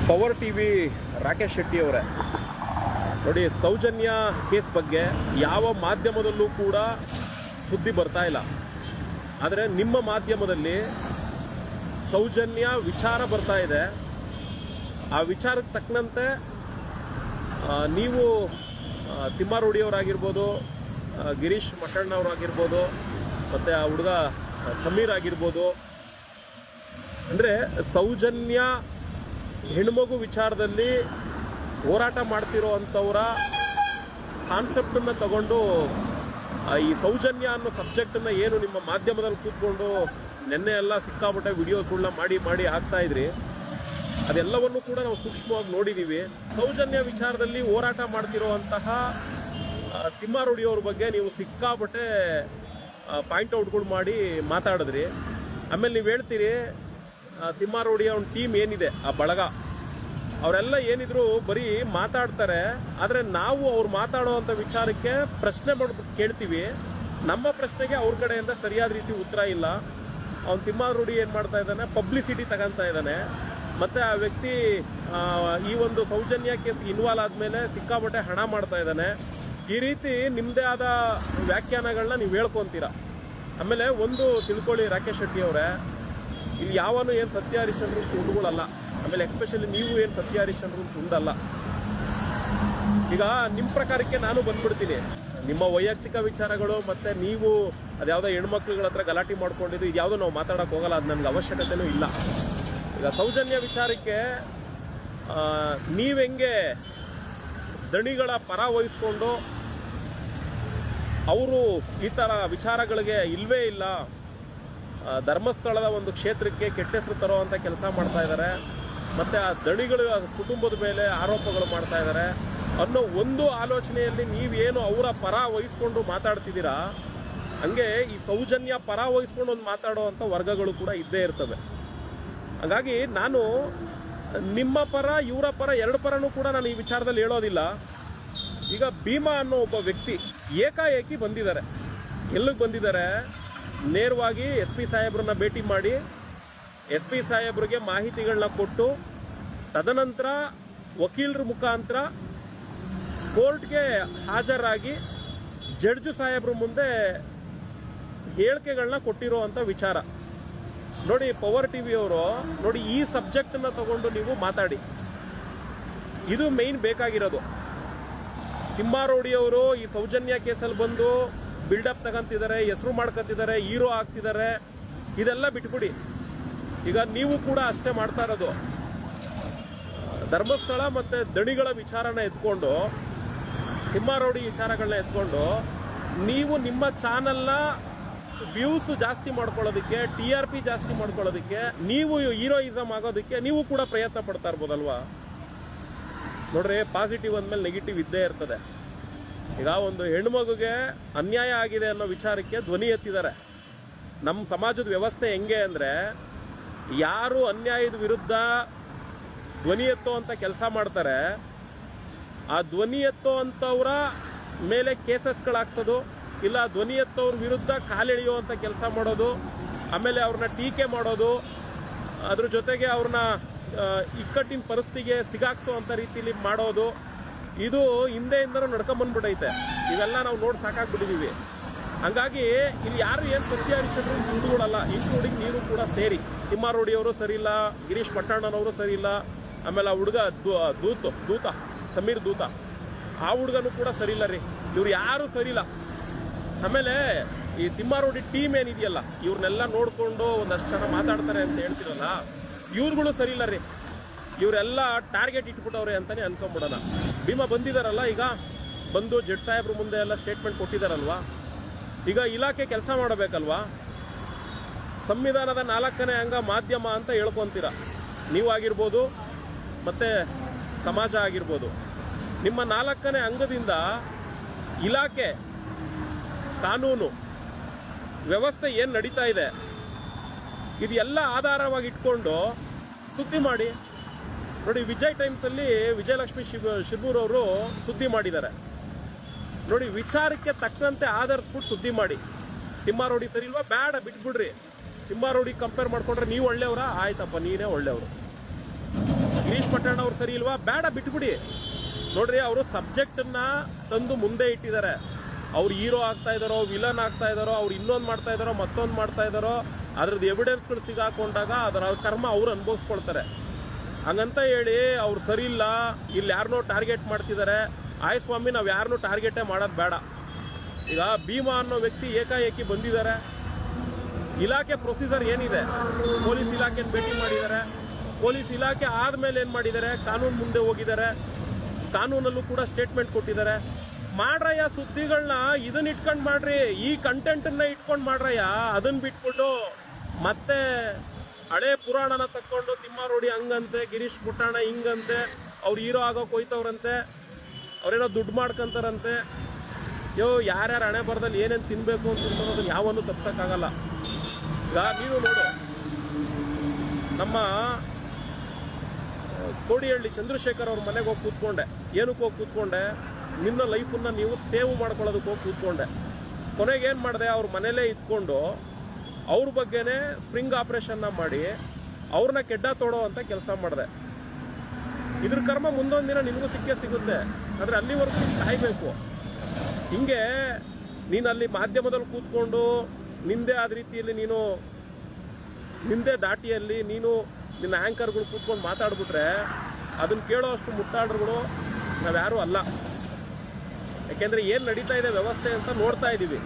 Power TV Rakesh Shetty ಅವರೇ ನೋಡಿ, Soujanya case ಬಗ್ಗೆ ಯಾವ ಮಾಧ್ಯಮದಲ್ಲೂ ಕೂಡ ಸುದ್ದಿ ಬರ್ತಾ ಇಲ್ಲ. ಆದರೆ ನಿಮ್ಮ ಮಾಧ್ಯಮದಲ್ಲಿ ಸೌಜನ್ಯ ವಿಚಾರ ಬರ್ತಾ ಇದೆ. ಆ ವಿಚಾರಕ್ಕೆ ತಕ್ಕಂತೆ ನೀವು ತಿಮ್ಮಾರೋಡಿಯವರಾಗಿರ್ಬೋದು, ಗಿರೀಶ್ ಮಠಣ್ಣವರಾಗಿರ್ಬೋದು, ಮತ್ತು ಆ ಹುಡುಗ ಸಮೀರ್ ಆಗಿರ್ಬೋದು, ಅಂದರೆ ಸೌಜನ್ಯ ಹೆಣ್ಮಗು ವಿಚಾರದಲ್ಲಿ ಹೋರಾಟ ಮಾಡ್ತಿರೋ ಅಂಥವರ ಕಾನ್ಸೆಪ್ಟನ್ನು ತಗೊಂಡು ಈ ಸೌಜನ್ಯ ಅನ್ನೋ ಸಬ್ಜೆಕ್ಟನ್ನು ಏನು ನಿಮ್ಮ ಮಾಧ್ಯಮದಲ್ಲಿ ಕೂತ್ಕೊಂಡು ನೆನ್ನೆ ಎಲ್ಲ ಸಿಕ್ಕಾಪಟ್ಟೆ ವಿಡಿಯೋಸ್ಗಳನ್ನ ಮಾಡಿ ಹಾಕ್ತಾ ಇದ್ರಿ, ಅದೆಲ್ಲವನ್ನು ಕೂಡ ನಾವು ಸೂಕ್ಷ್ಮವಾಗಿ ನೋಡಿದ್ದೀವಿ. ಸೌಜನ್ಯ ವಿಚಾರದಲ್ಲಿ ಹೋರಾಟ ಮಾಡ್ತಿರೋಂತಹ ತಿಮ್ಮಾರೋಡಿಯವ್ರ ಬಗ್ಗೆ ನೀವು ಸಿಕ್ಕಾಪಟ್ಟೆ ಪಾಯಿಂಟ್ ಔಟ್ಗಳು ಮಾಡಿ ಮಾತಾಡಿದ್ರಿ. ಆಮೇಲೆ ನೀವು ಹೇಳ್ತೀರಿ ತಿಮ್ಮಾರೋಡಿಯ ಒಂದು ಟೀಮ್ ಏನಿದೆ, ಆ ಬಳಗ, ಅವರೆಲ್ಲ ಏನಿದ್ರು ಬರೀ ಮಾತಾಡ್ತಾರೆ. ಆದರೆ ನಾವು ಅವ್ರು ಮಾತಾಡೋವಂಥ ವಿಚಾರಕ್ಕೆ ಪ್ರಶ್ನೆ ಮಾಡ್ಬಿಟ್ಟು ಕೇಳ್ತೀವಿ. ನಮ್ಮ ಪ್ರಶ್ನೆಗೆ ಅವ್ರ ಕಡೆಯಿಂದ ಸರಿಯಾದ ರೀತಿ ಉತ್ತರ ಇಲ್ಲ. ಅವ್ನು ತಿಮ್ಮಾರೋಡಿ ಏನು ಮಾಡ್ತಾ ಇದ್ದಾನೆ, ಪಬ್ಲಿಸಿಟಿ ತಗೊಂತಾ ಇದ್ದಾನೆ. ಮತ್ತು ಆ ವ್ಯಕ್ತಿ ಈ ಒಂದು ಸೌಜನ್ಯ ಕೇಸ್ ಇನ್ವಾಲ್ವ್ ಆದಮೇಲೆ ಸಿಕ್ಕಾಪಟ್ಟೆ ಹಣ ಮಾಡ್ತಾ ಇದ್ದಾನೆ. ಈ ರೀತಿ ನಿಮ್ಮದೇ ಆದ ವ್ಯಾಖ್ಯಾನಗಳನ್ನ ನೀವು ಹೇಳ್ಕೊತೀರ. ಆಮೇಲೆ ಒಂದು ತಿಳ್ಕೊಳ್ಳಿ ರಾಕೇಶ್ ಶೆಟ್ಟಿ ಅವರೇ, ಇಲ್ಲಿ ಯಾವನು ಏನು ಸತ್ಯ ಹರಿಶ್ಚಂದ್ರ ತುಂಡುಗಳಲ್ಲ. ಆಮೇಲೆ ಎಸ್ಪೆಷಲಿ ನೀವು ಏನು ಸತ್ಯ ಹರಿಶ್ಚಂದ್ರ ತುಂಡಲ್ಲ. ಈಗ ನಿಮ್ಮ ಪ್ರಕಾರಕ್ಕೆ ನಾನು ಬಂದ್ಬಿಡ್ತೀನಿ. ನಿಮ್ಮ ವೈಯಕ್ತಿಕ ವಿಚಾರಗಳು ಮತ್ತು ನೀವು ಅದ್ಯಾವುದೋ ಹೆಣ್ಮಕ್ಳುಗಳ ಹತ್ರ ಗಲಾಟೆ ಮಾಡ್ಕೊಂಡಿದ್ದು ಇದ್ಯಾವುದೋ ನಾವು ಮಾತಾಡೋಕೆ ಹೋಗಲ್ಲ. ಅದು ನನಗೆ ಅವಶ್ಯಕತೆಯೂ ಇಲ್ಲ. ಈಗ ಸೌಜನ್ಯ ವಿಚಾರಕ್ಕೆ ನೀವೆಂಗೆ ದಣಿಗಳ ಪರ ವಹಿಸ್ಕೊಂಡು ಅವರು ಈ ಥರ ವಿಚಾರಗಳಿಗೆ ಇಲ್ಲವೇ ಇಲ್ಲ, ಧರ್ಮಸ್ಥಳದ ಒಂದು ಕ್ಷೇತ್ರಕ್ಕೆ ಕೆಟ್ಟ ಹೆಸರು ತರೋವಂಥ ಕೆಲಸ ಮಾಡ್ತಾ ಇದ್ದಾರೆ, ಮತ್ತು ಆ ದಣಿಗಳು ಕುಟುಂಬದ ಮೇಲೆ ಆರೋಪಗಳು ಮಾಡ್ತಾ ಇದ್ದಾರೆ ಅನ್ನೋ ಒಂದು ಆಲೋಚನೆಯಲ್ಲಿ ನೀವೇನು ಅವರ ಪರ ವಹಿಸ್ಕೊಂಡು ಮಾತಾಡ್ತಿದ್ದೀರಾ, ಹಂಗೆ ಈ ಸೌಜನ್ಯ ಪರ ವಹಿಸ್ಕೊಂಡು ಒಂದು ಮಾತಾಡೋವಂಥ ವರ್ಗಗಳು ಕೂಡ ಇದ್ದೇ ಇರ್ತವೆ. ಹಾಗಾಗಿ ನಾನು ನಿಮ್ಮ ಪರ ಇವರ ಪರ ಎರಡು ಪರನೂ ಕೂಡ ನಾನು ಈ ವಿಚಾರದಲ್ಲಿ ಹೇಳೋದಿಲ್ಲ. ಈಗ ಭೀಮಾ ಅನ್ನೋ ಒಬ್ಬ ವ್ಯಕ್ತಿ ಏಕಾಏಕಿ ಬಂದಿದ್ದಾರೆ. ಎಲ್ಲಿಗೆ ಬಂದಿದ್ದಾರೆ? ನೇರವಾಗಿ SP ಸಾಹೇಬ್ರನ್ನ ಭೇಟಿ ಮಾಡಿ SP ಸಾಹೇಬ್ರಿಗೆ ಮಾಹಿತಿಗಳನ್ನ ಕೊಟ್ಟು, ತದನಂತರ ವಕೀಲರ ಮುಖಾಂತರ ಕೋರ್ಟ್ಗೆ ಹಾಜರಾಗಿ ಜಡ್ಜ್ ಸಾಹೇಬ್ರ ಮುಂದೆ ಹೇಳಿಕೆಗಳನ್ನ ಕೊಟ್ಟಿರೋವಂಥ ವಿಚಾರ ನೋಡಿ. ಪವರ್ ಟಿವಿ ಅವರು ನೋಡಿ, ಈ ಸಬ್ಜೆಕ್ಟನ್ನು ತಗೊಂಡು ನೀವು ಮಾತಾಡಿ. ಇದು ಮೇನ್ ಬೇಕಾಗಿರೋದು. ತಿಮ್ಮಾರೋಡಿಯವರು ಈ ಸೌಜನ್ಯ ಕೇಸಲ್ಲಿ ಬಂದು ಬಿಲ್ಡಪ್ ತಗೊಂತಿದ್ದಾರೆ, ಹೆಸರು ಮಾಡ್ಕೊತಿದ್ದಾರೆ, ಹೀರೋ ಆಗ್ತಿದ್ದಾರೆ. ಇದೆಲ್ಲ ಬಿಟ್ಬಿಡಿ. ಈಗ ನೀವು ಕೂಡ ಅಷ್ಟೇ ಮಾಡ್ತಾ ಇರೋದು. ಧರ್ಮಸ್ಥಳ ಮತ್ತು ದಣಿಗಳ ವಿಚಾರನ ಎತ್ಕೊಂಡು, ತಿಮ್ಮಾರೋಡಿ ವಿಚಾರಗಳನ್ನ ಎತ್ಕೊಂಡು ನೀವು ನಿಮ್ಮ ಚಾನಲ್ನ ವ್ಯೂಸ್ ಜಾಸ್ತಿ ಮಾಡ್ಕೊಳ್ಳೋದಕ್ಕೆ, TRP ಜಾಸ್ತಿ ಮಾಡ್ಕೊಳ್ಳೋದಕ್ಕೆ, ನೀವು ಹೀರೋಯಿಸಮ್ ಆಗೋದಕ್ಕೆ ನೀವು ಕೂಡ ಪ್ರಯತ್ನ ಪಡ್ತಾ ಇರ್ಬೋದಲ್ವಾ? ನೋಡ್ರಿ, ಪಾಸಿಟಿವ್ ಅಂದಮೇಲೆ ನೆಗೆಟಿವ್ ಇದ್ದೇ ಇರ್ತದೆ. ಈಗ ಒಂದು ಹೆಣ್ಮಗುಗೆ ಅನ್ಯಾಯ ಆಗಿದೆ ಅನ್ನೋ ವಿಚಾರಕ್ಕೆ ಧ್ವನಿ ಎತ್ತಿದ್ದಾರೆ. ನಮ್ಮ ಸಮಾಜದ ವ್ಯವಸ್ಥೆ ಹೆಂಗೆ ಅಂದರೆ, ಯಾರು ಅನ್ಯಾಯದ ವಿರುದ್ಧ ಧ್ವನಿ ಎತ್ತೋ ಅಂತ ಕೆಲಸ ಮಾಡ್ತಾರೆ, ಆ ಧ್ವನಿ ಎತ್ತೋ ಅಂಥವ್ರ ಮೇಲೆ ಕೇಸಸ್ಗಳಾಕ್ಸೋದು, ಇಲ್ಲ ಧ್ವನಿ ಎತ್ತೋವ್ರ ವಿರುದ್ಧ ಕಾಲೆಳೆಯುವಂಥ ಕೆಲಸ ಮಾಡೋದು, ಆಮೇಲೆ ಅವ್ರನ್ನ ಟೀಕೆ ಮಾಡೋದು, ಅದ್ರ ಜೊತೆಗೆ ಅವ್ರನ್ನ ಇಕ್ಕಟ್ಟಿನ ಪರಿಸ್ಥಿತಿಗೆ ಸಿಗಾಕ್ಸೋ ಅಂಥ ರೀತಿಲಿ ಮಾಡೋದು, ಇದು ಹಿಂದೆಯಿಂದನೂ ನಡ್ಕೊಂಬಂದ್ಬಿಟ್ಟೈತೆ. ಇವೆಲ್ಲ ನಾವು ನೋಡಿ ಸಾಕಾಗ್ಬಿಟ್ಟಿದ್ದೀವಿ. ಹಂಗಾಗಿ ಇಲ್ಲಿ ಯಾರು ಏನು ಸತ್ಯ ಹರಿಶ್ಚಂದ್ರ ಮುಂದುಗಳಲ್ಲ, ಇನ್ಕ್ಲೂಡಿಂಗ್ ನೀವು ಕೂಡ ಸೇರಿ. ತಿಮ್ಮಾರೋಡಿಯವರು ಸರಿ ಇಲ್ಲ, ಗಿರೀಶ್ ಮಠಣ್ಣನವರು ಸರಿ ಇಲ್ಲ, ಆಮೇಲೆ ಆ ಹುಡುಗ ದೂತ ಸಮೀರ್ ದೂತ, ಆ ಹುಡುಗನೂ ಕೂಡ ಸರಿ ಇಲ್ಲ ರೀ. ಇವ್ರು ಯಾರೂ ಸರಿ ಇಲ್ಲ. ಆಮೇಲೆ ಈ ತಿಮ್ಮಾರೋಡಿ ಟೀಮ್ ಏನಿದೆಯಲ್ಲ, ಇವ್ರನ್ನೆಲ್ಲ ನೋಡಿಕೊಂಡು ಒಂದಷ್ಟು ಜನ ಮಾತಾಡ್ತಾರೆ ಅಂತ ಹೇಳ್ತಿರಲ್ಲ, ಇವ್ರುಗಳು ಸರಿ ಇಲ್ಲ ರೀ. ಇವರೆಲ್ಲ ಟಾರ್ಗೆಟ್ ಇಟ್ಬಿಟ್ಟವ್ರೆ ಅಂತಲೇ ಅನ್ಕೊಂಬಿಡೋಣ. ಭೀಮಾ ಬಂದಿದ್ದಾರಲ್ಲ, ಈಗ ಬಂದು ಜಡ್ಜ್ ಸಾಹೇಬ್ರ ಮುಂದೆ ಎಲ್ಲ ಸ್ಟೇಟ್ಮೆಂಟ್ ಕೊಟ್ಟಿದ್ದಾರಲ್ವಾ, ಈಗ ಇಲಾಖೆ ಕೆಲಸ ಮಾಡಬೇಕಲ್ವಾ? ಸಂವಿಧಾನದ 4ನೇ ಅಂಗ ಮಾಧ್ಯಮ ಅಂತ ಹೇಳ್ಕೊಂತೀರ ನೀವಾಗಿರ್ಬೋದು, ಮತ್ತು ಸಮಾಜ ಆಗಿರ್ಬೋದು. ನಿಮ್ಮ 4ನೇ ಅಂಗದಿಂದ ಇಲಾಖೆ, ಕಾನೂನು ವ್ಯವಸ್ಥೆ ಏನು ನಡೀತಾ ಇದೆ, ಇದೆಲ್ಲ ಆಧಾರವಾಗಿ ಇಟ್ಕೊಂಡು ಸುದ್ದಿ ಮಾಡಿ. ನೋಡಿ, ವಿಜಯ್ ಟೈಮ್ಸಲ್ಲಿ ವಿಜಯಲಕ್ಷ್ಮಿ ಶಿಬೂರ್ ಅವರು ಸುದ್ದಿ ಮಾಡಿದ್ದಾರೆ ನೋಡಿ. ವಿಚಾರಕ್ಕೆ ತಕ್ಕಂತೆ ಆಧರಿಸ್ಬಿಟ್ಟು ಸುದ್ದಿ ಮಾಡಿ. ತಿಮ್ಮಾರೋಡಿ ಸರಿ ಇಲ್ವಾ, ಬೇಡ ಬಿಟ್ಬಿಡ್ರಿ. ತಿಮ್ಮಾರೋಡಿ ಕಂಪೇರ್ ಮಾಡ್ಕೊಂಡ್ರೆ ನೀವು ಒಳ್ಳೆಯವರಾ? ಆಯ್ತಪ್ಪ, ನೀನೇ ಒಳ್ಳೆಯವರು. ಗಿರೀಶ್ ಪಟ್ಟಣ್ಣ ಅವ್ರು ಸರಿ ಇಲ್ವಾ? ಬೇಡ, ಬಿಟ್ಬಿಡಿ. ನೋಡ್ರಿ, ಅವರು ಸಬ್ಜೆಕ್ಟನ್ನ ತಂದು ಮುಂದೆ ಇಟ್ಟಿದ್ದಾರೆ. ಅವ್ರು ಹೀರೋ ಆಗ್ತಾ ಇದ್ದಾರೋ, ವಿಲನ್ ಆಗ್ತಾ ಇದ್ದಾರೋ, ಅವ್ರು ಇನ್ನೊಂದು ಮಾಡ್ತಾ ಇದ್ದಾರೋ, ಮತ್ತೊಂದು ಮಾಡ್ತಾ ಇದ್ದಾರೋ, ಅದ್ರದ್ದು ಎವಿಡೆನ್ಸ್ಗಳು ಸಿಗಾಕೊಂಡಾಗ ಅದರ ಕರ್ಮ ಅವ್ರು ಅನುಭವಿಸ್ಕೊಳ್ತಾರೆ. ಹಂಗಂತ ಹೇಳಿ ಅವ್ರು ಸರಿ ಇಲ್ಲ, ಇಲ್ಲಿ ಯಾರನ್ನೋ ಟಾರ್ಗೆಟ್ ಮಾಡ್ತಿದ್ದಾರೆ. ಸ್ವಾಮಿ, ನಾವು ಯಾರನ್ನೂ ಟಾರ್ಗೆಟೇ ಮಾಡೋದು ಬೇಡ. ಈಗ ಭೀಮಾ ಅನ್ನೋ ವ್ಯಕ್ತಿ ಏಕಾಏಕಿ ಬಂದಿದ್ದಾರೆ. ಇಲಾಖೆ ಪ್ರೊಸೀಜರ್ ಏನಿದೆ, ಪೊಲೀಸ್ ಇಲಾಖೆನ ಭೇಟಿ ಮಾಡಿದ್ದಾರೆ. ಪೊಲೀಸ್ ಇಲಾಖೆ ಆದ್ಮೇಲೆ ಏನು ಮಾಡಿದ್ದಾರೆ, ಕಾನೂನು ಮುಂದೆ ಹೋಗಿದ್ದಾರೆ. ಕಾನೂನಲ್ಲೂ ಕೂಡ ಸ್ಟೇಟ್ಮೆಂಟ್ ಕೊಟ್ಟಿದ್ದಾರೆ. ಮಾಡ್ರಯ್ಯ ಸುದ್ದಿಗಳನ್ನ ಇದನ್ನ ಇಟ್ಕೊಂಡು ಮಾಡ್ರಿ, ಈ ಕಂಟೆಂಟನ್ನ ಇಟ್ಕೊಂಡು ಮಾಡ್ರಯ್ಯ. ಅದನ್ನ ಬಿಟ್ಬಿಟ್ಟು ಮತ್ತೆ ಹಳೆ ಪುರಾಣನ ತಕ್ಕೊಂಡು ತಿಮ್ಮಾರೋಡಿ ಹಂಗಂತೆ, ಗಿರೀಶ್ ಪುಟ್ಟಣ್ಣ ಹಿಂಗಂತೆ, ಅವ್ರು ಹೀರೋ ಆಗೋಕೆ ಹೋಯ್ತವ್ರಂತೆ, ಅವ್ರೇನೋ ದುಡ್ಡು ಮಾಡ್ಕೊಂತಾರಂತೆ. ಯಾರ್ಯಾರು ಹಣೆ ಬರದಲ್ಲಿ ಏನೇನು ತಿನ್ಬೇಕು ಅಂತ ಅದನ್ನ ಯಾವನ್ನು ತಪ್ಸಕ್ಕಾಗಲ್ಲ. ಈಗ ನೀನು ನೋಡು, ನಮ್ಮ ಕೋಡಿಹಳ್ಳಿ ಚಂದ್ರಶೇಖರ್ ಅವ್ರ ಮನೆಗೆ ಹೋಗಿ ಕೂತ್ಕೊಂಡೆ. ಏನಕ್ಕೆ ಹೋಗಿ ಕೂತ್ಕೊಂಡೆ? ನಿನ್ನ ಲೈಫನ್ನ ನೀವು ಸೇವ್ ಮಾಡ್ಕೊಳ್ಳೋದಕ್ಕೆ ಹೋಗಿ ಕೂತ್ಕೊಂಡೆ. ಕೊನೆಗೆ ಏನು ಮಾಡಿದೆ, ಅವ್ರ ಮನೇಲೇ ಇದ್ಕೊಂಡು ಅವ್ರ ಬಗ್ಗೆನೇ ಸ್ಪ್ರಿಂಗ್ ಆಪರೇಷನ್ನ ಮಾಡಿ ಅವ್ರನ್ನ ಕೆಡ್ಡ ತೋಡೋ ಅಂತ ಕೆಲಸ ಮಾಡಿದೆ. ಇದ್ರ ಕರ್ಮ ಮುಂದೊಂದು ದಿನ ನಿನಗೂ ಸಿಕ್ಕೇ ಸಿಗುತ್ತೆ. ಆದರೆ ಅಲ್ಲಿವರೆಗೂ ನೀನು ಕಾಯಬೇಕು. ಹಿಂಗೆ ನೀನು ಅಲ್ಲಿ ಮಾಧ್ಯಮದಲ್ಲಿ ಕೂತ್ಕೊಂಡು ನಿಂದೇ ಆದ ರೀತಿಯಲ್ಲಿ ನೀನು ನಿಂದೇ ದಾಟಿಯಲ್ಲಿ ನೀನು ನಿನ್ನ ಆ್ಯಂಕರ್ಗಳು ಕೂತ್ಕೊಂಡು ಮಾತಾಡ್ಬಿಟ್ರೆ ಅದನ್ನು ಕೇಳೋ ಅಷ್ಟು ಮುಟ್ಟಾಡ್ರುಗಳು ನಾವ್ಯಾರೂ ಅಲ್ಲ. ಯಾಕೆಂದರೆ ಏನು ನಡೀತಾ ಇದೆ ವ್ಯವಸ್ಥೆ ಅಂತ ನೋಡ್ತಾ ಇದ್ದೀವಿ.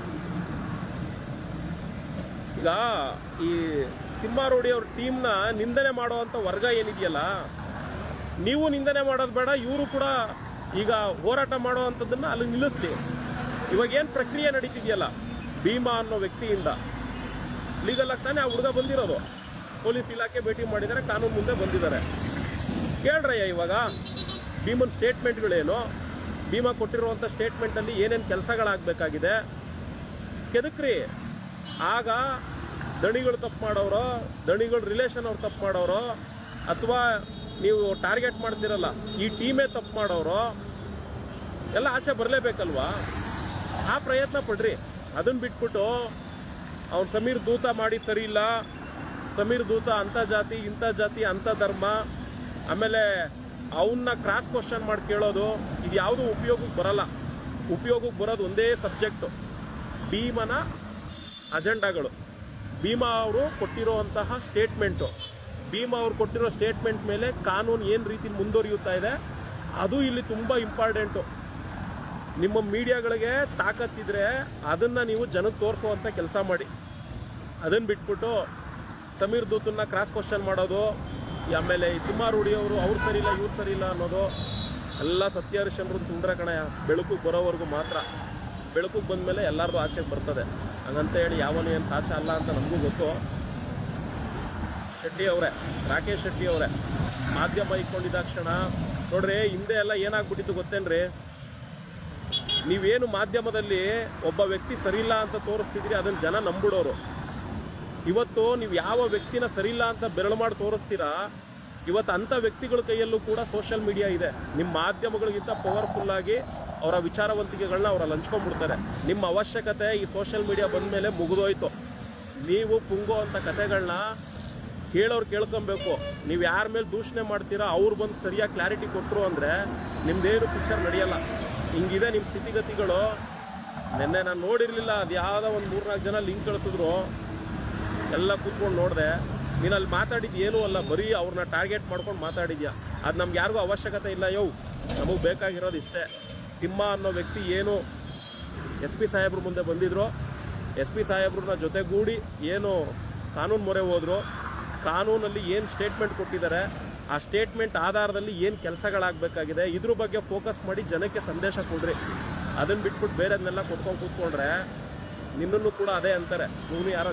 ಈಗ ಈ ತಿಮ್ಮಾರೋಡಿ ಅವ್ರ ಟೀಮ್ನ ನಿಂದನೆ ಮಾಡೋ ಅಂಥ ವರ್ಗ ಏನಿದೆಯಲ್ಲ, ನೀವು ನಿಂದನೆ ಮಾಡೋದು ಬೇಡ, ಇವರು ಕೂಡ ಈಗ ಹೋರಾಟ ಮಾಡೋ ಅಂಥದ್ದನ್ನು ಅಲ್ಲಿ ನಿಲ್ಲಿಸ್ಲಿ. ಇವಾಗ ಏನು ಪ್ರಕ್ರಿಯೆ ನಡೀತಿದೆಯಲ್ಲ, ಭೀಮಾ ಅನ್ನೋ ವ್ಯಕ್ತಿಯಿಂದ ಲೀಗಲ್ ಆಗಿ ತಾನೇ ಆ ಹುಡುಗ ಬಂದಿರೋದು. ಪೊಲೀಸ್ ಇಲಾಖೆ ಭೇಟಿ ಮಾಡಿದ್ದಾರೆ, ಕಾನೂನು ಮುಂದೆ ಬಂದಿದ್ದಾರೆ. ಕೇಳ್ರಯ್ಯ, ಇವಾಗ ಭೀಮನ್ ಸ್ಟೇಟ್ಮೆಂಟ್ಗಳೇನು, ಭೀಮಾ ಕೊಟ್ಟಿರುವಂಥ ಸ್ಟೇಟ್ಮೆಂಟಲ್ಲಿ ಏನೇನು ಕೆಲಸಗಳಾಗಬೇಕಾಗಿದೆ ಕೆದಕ್ರಿ. ಆಗ ದಣಿಗಳು ತಪ್ಪು ಮಾಡೋರು, ದಣಿಗಳು ರಿಲೇಷನ್ ಅವ್ರು ತಪ್ಪು ಮಾಡೋರು, ಅಥವಾ ನೀವು ಟಾರ್ಗೆಟ್ ಮಾಡ್ತಿರಲ್ಲ ಈ ಟೀಮೇ ತಪ್ಪು ಮಾಡೋರು ಎಲ್ಲ ಆಚೆ ಬರಲೇಬೇಕಲ್ವಾ? ಆ ಪ್ರಯತ್ನ ಪಡ್ರಿ. ಅದನ್ನು ಬಿಟ್ಬಿಟ್ಟು ಅವ್ನು ಸಮೀರ್ ದೂತ ಮಾಡಿ ಸರಿ ಇಲ್ಲ, ಸಮೀರ್ ದೂತ ಅಂಥ ಜಾತಿ ಇಂಥ ಜಾತಿ ಅಂಥ ಧರ್ಮ, ಆಮೇಲೆ ಅವನ್ನ ಕ್ರಾಸ್ ಕ್ವಶನ್ ಮಾಡಿ ಕೇಳೋದು, ಇದು ಯಾವುದೂ ಉಪಯೋಗಕ್ಕೆ ಬರಲ್ಲ. ಉಪಯೋಗಕ್ಕೆ ಬರೋದು ಒಂದೇ ಸಬ್ಜೆಕ್ಟು, ಭೀಮನ ಅಜೆಂಡಾಗಳು. ಭೀಮಾ ಅವರು ಕೊಟ್ಟಿರೋಂತಹ ಸ್ಟೇಟ್ಮೆಂಟು, ಭೀಮಾ ಅವ್ರು ಕೊಟ್ಟಿರೋ ಸ್ಟೇಟ್ಮೆಂಟ್ ಮೇಲೆ ಕಾನೂನು ಏನು ರೀತಿ ಮುಂದುವರಿಯುತ್ತಾ ಇದೆ ಅದು ಇಲ್ಲಿ ತುಂಬ ಇಂಪಾರ್ಟೆಂಟು. ನಿಮ್ಮ ಮೀಡಿಯಾಗಳಿಗೆ ತಾಕತ್ತಿದ್ರೆ ಅದನ್ನು ನೀವು ಜನಕ್ಕೆ ತೋರಿಸುವಂಥ ಕೆಲಸ ಮಾಡಿ. ಅದನ್ನು ಬಿಟ್ಬಿಟ್ಟು ಸಮೀರ್ ದೂತನ್ನ ಕ್ರಾಸ್ ಕ್ವಶನ್ ಮಾಡೋದು, ಆಮೇಲೆ ತಿಮ್ಮಾರೋಡಿ ಅವರು ಅವ್ರು ಸರಿ ಇಲ್ಲ ಇವ್ರು ಸರಿ ಇಲ್ಲ ಅನ್ನೋದು ಎಲ್ಲ ಸತ್ಯ ಹರಿಶ್ಚಂದ್ರನ್ ತುಂಡ್ರೆ ಕಣಯ್ಯ. ಬೆಳಕಿಗೆ ಬರೋವರೆಗೂ ಮಾತ್ರ. ಬೆಳಕಿಗೆ ಬಂದಮೇಲೆ ಎಲ್ಲರದು ಆಚೆಗೆ ಬರ್ತದೆ. ಹಂಗಂತ ಹೇಳಿ ಯಾವನು ಏನು ಸಾಚ ಅಲ್ಲ ಅಂತ ನಮಗೂ ಗೊತ್ತು. ಶೆಟ್ಟಿ ಅವರೇ, ರಾಕೇಶ್ ಶೆಟ್ಟಿ ಅವರೇ, ಮಾಧ್ಯಮ ಇಟ್ಕೊಂಡಿದ್ದಾಕ್ಷಣ ನೋಡ್ರಿ, ಹಿಂದೆ ಎಲ್ಲ ಏನಾಗ್ಬಿಟ್ಟಿತ್ತು ಗೊತ್ತೇನ್ರಿ? ನೀವೇನು ಮಾಧ್ಯಮದಲ್ಲಿ ಒಬ್ಬ ವ್ಯಕ್ತಿ ಸರಿಯಿಲ್ಲ ಅಂತ ತೋರಿಸ್ತಿದ್ರಿ, ಅದನ್ನು ಜನ ನಂಬಿಡೋರು. ಇವತ್ತು ನೀವು ಯಾವ ವ್ಯಕ್ತಿನ ಸರಿಯಿಲ್ಲ ಅಂತ ಬೆರಳು ಮಾಡಿ ತೋರಿಸ್ತೀರಾ, ಇವತ್ತು ಅಂಥ ವ್ಯಕ್ತಿಗಳ ಕೈಯಲ್ಲೂ ಕೂಡ ಸೋಷಿಯಲ್ ಮೀಡಿಯಾ ಇದೆ. ನಿಮ್ಮ ಮಾಧ್ಯಮಗಳಿಗಿಂತ ಪವರ್ಫುಲ್ಲಾಗಿ ಅವರ ವಿಚಾರವಂತಿಕೆಗಳನ್ನ ಅವರಲ್ಲಿ ಹಂಚ್ಕೊಂಡ್ಬಿಡ್ತಾರೆ. ನಿಮ್ಮ ಅವಶ್ಯಕತೆ ಈ ಸೋಷಿಯಲ್ ಮೀಡಿಯಾ ಬಂದ ಮೇಲೆ ಮುಗಿದೋಯ್ತು. ನೀವು ಪುಂಗೋ ಅಂಥ ಕತೆಗಳನ್ನ ಕೇಳೋರು ಕೇಳ್ಕೊಬೇಕು. ನೀವು ಯಾರ ಮೇಲೆ ದೂಷಣೆ ಮಾಡ್ತೀರಾ ಅವ್ರು ಬಂದು ಸರಿಯಾಗಿ ಕ್ಲಾರಿಟಿ ಕೊಟ್ಟರು ಅಂದರೆ ನಿಮ್ದೇನು ಪಿಕ್ಚರ್ ನಡೆಯಲ್ಲ. ಹಿಂಗಿದೆ ನಿಮ್ಮ ಸ್ಥಿತಿಗತಿಗಳು. ನಿನ್ನೆ ನಾನು ನೋಡಿರಲಿಲ್ಲ, ಅದು ಯಾವುದೋ ಒಂದು 3-4 ಜನ ಲಿಂಕ್ ಕಳಿಸಿದ್ರು, ಎಲ್ಲ ಕೂತ್ಕೊಂಡು ನೋಡಿದೆ. ನೀನು ಅಲ್ಲಿ ಮಾತಾಡಿದ್ದು ಏನೂ ಅಲ್ಲ, ಬರೀ ಅವ್ರನ್ನ ಟಾರ್ಗೆಟ್ ಮಾಡ್ಕೊಂಡು ಮಾತಾಡಿದ್ಯಾ. ಅದು ನಮ್ಗೆ ಯಾರಿಗೂ ಅವಶ್ಯಕತೆ ಇಲ್ಲ. ನಮಗೆ ಬೇಕಾಗಿರೋದು ಇಷ್ಟೇ. ತಿಮ್ಮ ಅನ್ನೋ ವ್ಯಕ್ತಿ ಏನು SP ಸಾಹೇಬ್ರ ಮುಂದೆ ಬಂದಿದ್ರು, SP ಸಾಹೇಬ್ರನ್ನ ಜೊತೆಗೂಡಿ ಏನು ಕಾನೂನು ಮೊರೆ ಹೋದ್ರು, ಕಾನೂನಲ್ಲಿ ಏನು ಸ್ಟೇಟ್ಮೆಂಟ್ ಕೊಟ್ಟಿದ್ದಾರೆ, ಆ ಸ್ಟೇಟ್ಮೆಂಟ್ ಆಧಾರದಲ್ಲಿ ಏನು ಕೆಲಸಗಳಾಗಬೇಕಾಗಿದೆ ಇದ್ರ ಬಗ್ಗೆ ಫೋಕಸ್ ಮಾಡಿ ಜನಕ್ಕೆ ಸಂದೇಶ ಕೊಡ್ರಿ. ಅದನ್ನು ಬಿಟ್ಬಿಟ್ಟು ಬೇರೆದನ್ನೆಲ್ಲ ಕೊಟ್ಕೊಂಡು ಕೂತ್ಕೊಂಡ್ರೆ ನಿನ್ನನ್ನು ಕೂಡ ಅದೇ ಅಂತಾರೆ, ಇವನು ಯಾರೋ